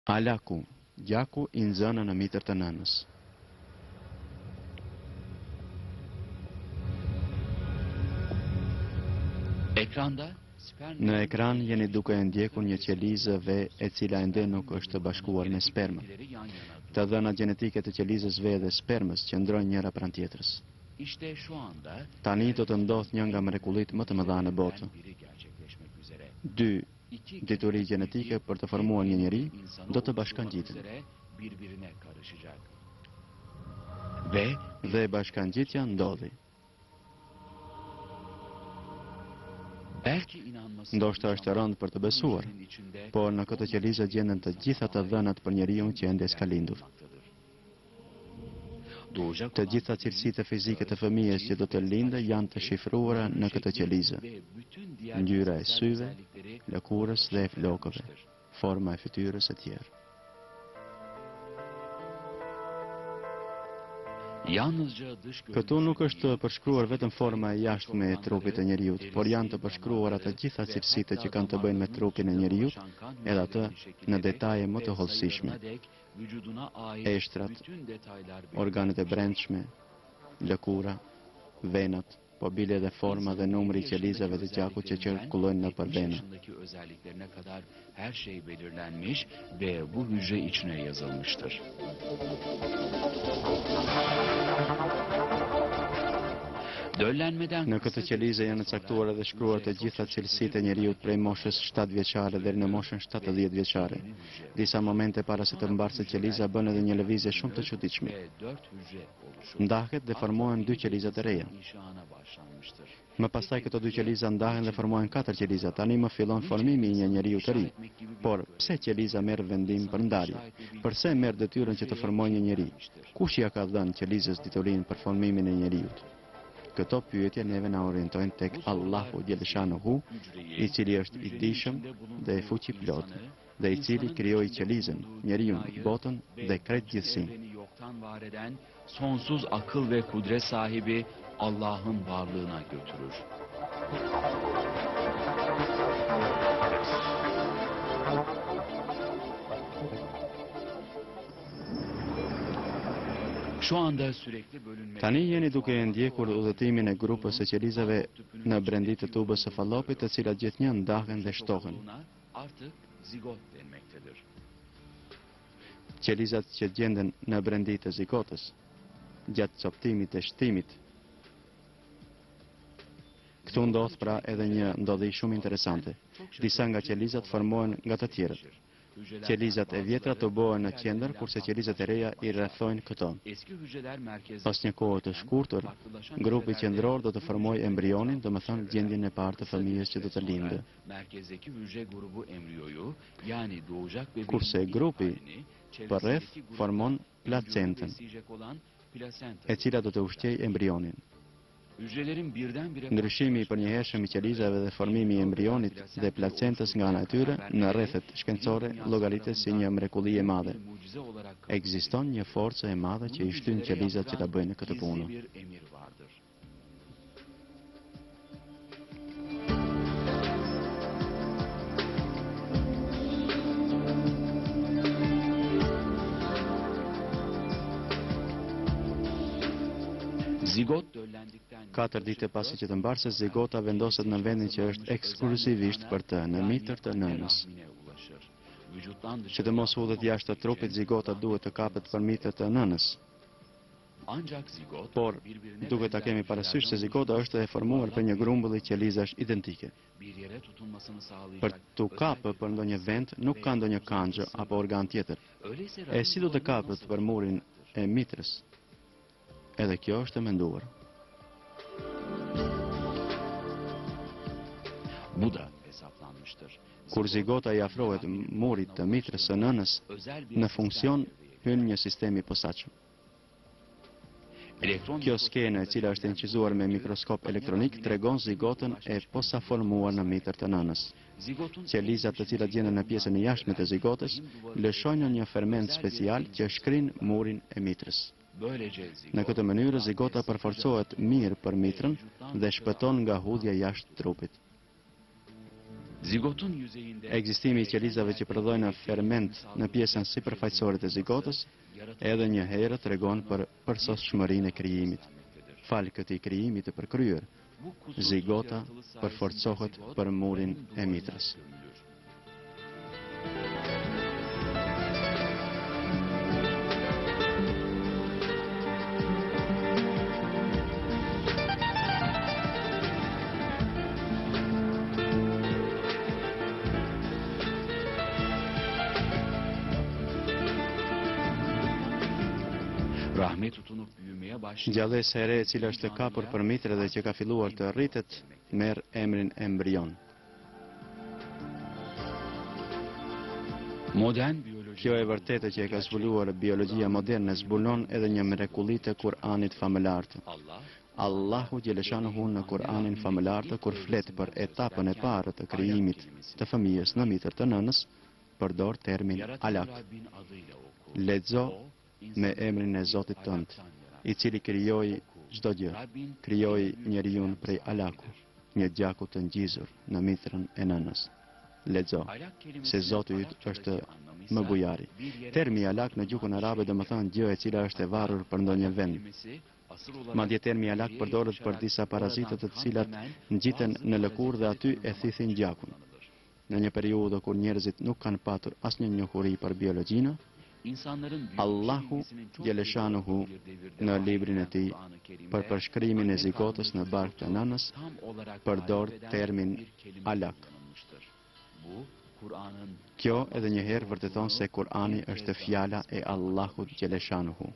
Alaku, gjaku i nxënë në mitër të nënës. Ekranda Në ekran jeni duke e ndjekur një qelizë V e cila ende nuk është bashkuar me spermën. Të dhënat gjenetike të qelizës V dhe spermës qëndrojnë njëra pranë tjetrës. işte şu anda Tani do të ndodh një nga mrekullitë më të mëdha në botë. Dy dituri gjenetike për të formuar një njeri do të bashkangjiten. birbirine karışacak. Dhe bashkangjitja ndodhi. Belki inanması Ndoshta është e rëndë për të besuar, por në këtë qelizë gjenden të gjitha të dhënat për njeriu që ende s'ka lindur. Të gjitha cilësitë fizike të fëmijës që do të lindë janë të shifruara në këtë qelizë. Ngjyra e syve, lëkurës dhe e flokëve, forma e fytyrës e tjerë. Yalnızca dış Këtu nuk është përshkruar vetëm forma e jashtme e trupit të njeriut, por janë të përshkruara të gjitha cilësitë që kanë të bëjnë me trupin e njeriut, edhe atë në detaje më të hollësishme. Eshtrat, organet e brendshme, lëkura, venat, po bile dhe forma dhe numri i qelizave dhe gjakut që qarkullojnë nëpër vena. özelliklerine kadar her şey belirlenmiş ve bu hücre içine yazılmıştır. Döllenmeden Në këtë qelizë janë caktuar dhe shkruar të gjitha cilësitë e njeriut prej moshës 7 vjeçare deri në moshën 70 vjeçare. Disa momente para se të mbarset qeliza bën edhe një lëvizje shumë të çuditshme. ve 4 hücre oluşup Ndahet dhe formohen dy qeliza të reja. inşaana başlanmıştır. Më pastaj këto dy qeliza ndahen dhe formohen 4 qeliza. Tani më fillon formimi i një njeriu të ri. Por pse qeliza merr vendim për ndarje? Përse merr detyrën që të formojë një njeri? Kush ja ka dhënë qelizës diturinë për formimin e njeriut? Këto pyetje neve na orientojnë tek Allahu Gjeleshanuhu, i cili është i dijshëm dhe i fuqiplot, dhe i cili krijoi qelizën, njeriun, botën dhe krejt gjithësinë. Evreni yoktan var eden sonsuz akıl ve kudret sahibi Allah'ın varlığına götürür. Şu anda sürekli bölünme. Tani jeni duke e ndjekur udhëtimin e grupës së qelizave në brendi të tubës së fallopit, të cilat gjithnjë ndahen dhe shtohen. Artık zigot denmektedir. Qelizat që gjenden në brendi të zigotës, gjatë coptimit e shtimit. Këtu ndodh pra edhe një ndodhi shumë interesante. Disa nga qelizat formohen nga të tjerët. Qelizat e vjetra të bohen në qendër, kurse qelizat e reja i rrethojnë këto. Eski hücreler merkezde Pas një kohë të shkurtër, grupi qendror do të formojë embrionin, domethënë gjendjen e parë të fëmijës që do të lindë. merkezdeki hücre grubu embriyoyu yani doğacak bebeğin Kurse ilk grupi halini, për rreth çevresindeki grubun formon vücudu placentën, besleyecek olan plasenta. e cila do të ushqejë embrionin. Hücrelerin birdenbire Ndryshimi i përnjëhershëm i qelizave dhe formimi i embrionit dhe placentës nga ana e tyre në rrethet shkencore llogaritet si një mrekulli e madhe. bir mucize olarak Ekziston një forcë e madhe që i shtyn qelizat që ta bëjnë këtë gizli punë. bir emir vardır. Zigot döllendikten 4 ditë pasi që të mbarset, zigota vendoset në vendin që është ekskluzivisht për të, në mitër të nënës. rahmine ulaşır. Vücuttan Që të mos hudhet jashtë të trupit, zigota duhet të kapet për mitër të nënës. Ancak zigot Por, birbirine duhet ta benzer kemi parasysh se hücrelerden zigota është e formuar për një grumbulli qelizash identike. bir yere tutunmasını sağlayacak. Për të kapë për ndonjë vend nuk ka ndonjë kangjë apo organ tjetër. Öyleyse E si do të kapët për murin e mitrës? Edhe kjo është e menduar. Bu da hesaplanmıştır. Kur zigota i afrohet murit të mitrës së nënës, Özel bir në sistem funksion devreye hyn një sistem i posaçëm. Elektron Kjo skene e cila është incizuar me mikroskop elektronik tregon zigotën e posaformuar në mitër të nënës. Zigotun Qelizat të cilat gjenden në pjesën e jashtme të zigotës lëshojnë një ferment special që shkrin murin e mitrës. böylece Në zigot këtë mënyrë zigota përforcohet mirë për mitrën dhe shpëton nga hudhja jashtë trupit. Zigotun yüzeyinde Ekzistimi i qelizave që prodhojnë ferment në pjesën sipërfaqësore të zigotës edhe një herë tregon për përsosshmërinë e krijimit. Fal këtij krijimi të përkryer, zigota përforcohet për murin e mitrës. rahme tutunup büyümeye başlayan Gjallësja e re e cila është e kapur për mitre dhe që ka filluar të rritet, merr emrin embrion. modern biyoloji Kjo e vërtetë që e ka zbuluar biologjia moderne zbulon edhe një mrekulli të Kur'anit famëlartë. Allah Allahu Gjeleshanuhu në Kur'anin famëlartë kur flet për etapën e parë të krijimit të fëmijës në mitër të nënës, përdor termin yaratan alak. Rabbin adıyla oku. Lexo O, me insanı emrin e Zotit tënd, alaktan yarattı. i cili krijoi çdo gjë. Rabbin Krijoi njeriu prej alaku, një gjaku të ngjizur në mitrën e nënës. Lexo Alak kelimesinin se Zoti yt Arapçadaki është anlamı më ise bujari. bir yere Termi alak në gjuhën arabe domethënë gjë e cila është e varur për ndonjë vend. kelimesi asıl olarak Madje termi alak përdoret për disa parazitë të cilat ngjiten në lëkurë dhe aty e thithin gjakun. Në një periudhë kur njerëzit nuk kanë patur asnjë njohuri për biologjinë, İnsanların büyük Allahu bilgisinin çok Gjeleshanuhu bir devirde në bahsedilen librin e tij Kur'an-ı Kerim'de për përshkrimin e anne zigotës në karnındaki barkë të nënës tam olarak përdor tarif eden termin bir kelime alak. kullanılmıştır. Bu Kur'an'ın Kjo edhe një herë vërteton se Kur'ani është fjala e Allahut Gjeleshanuhu.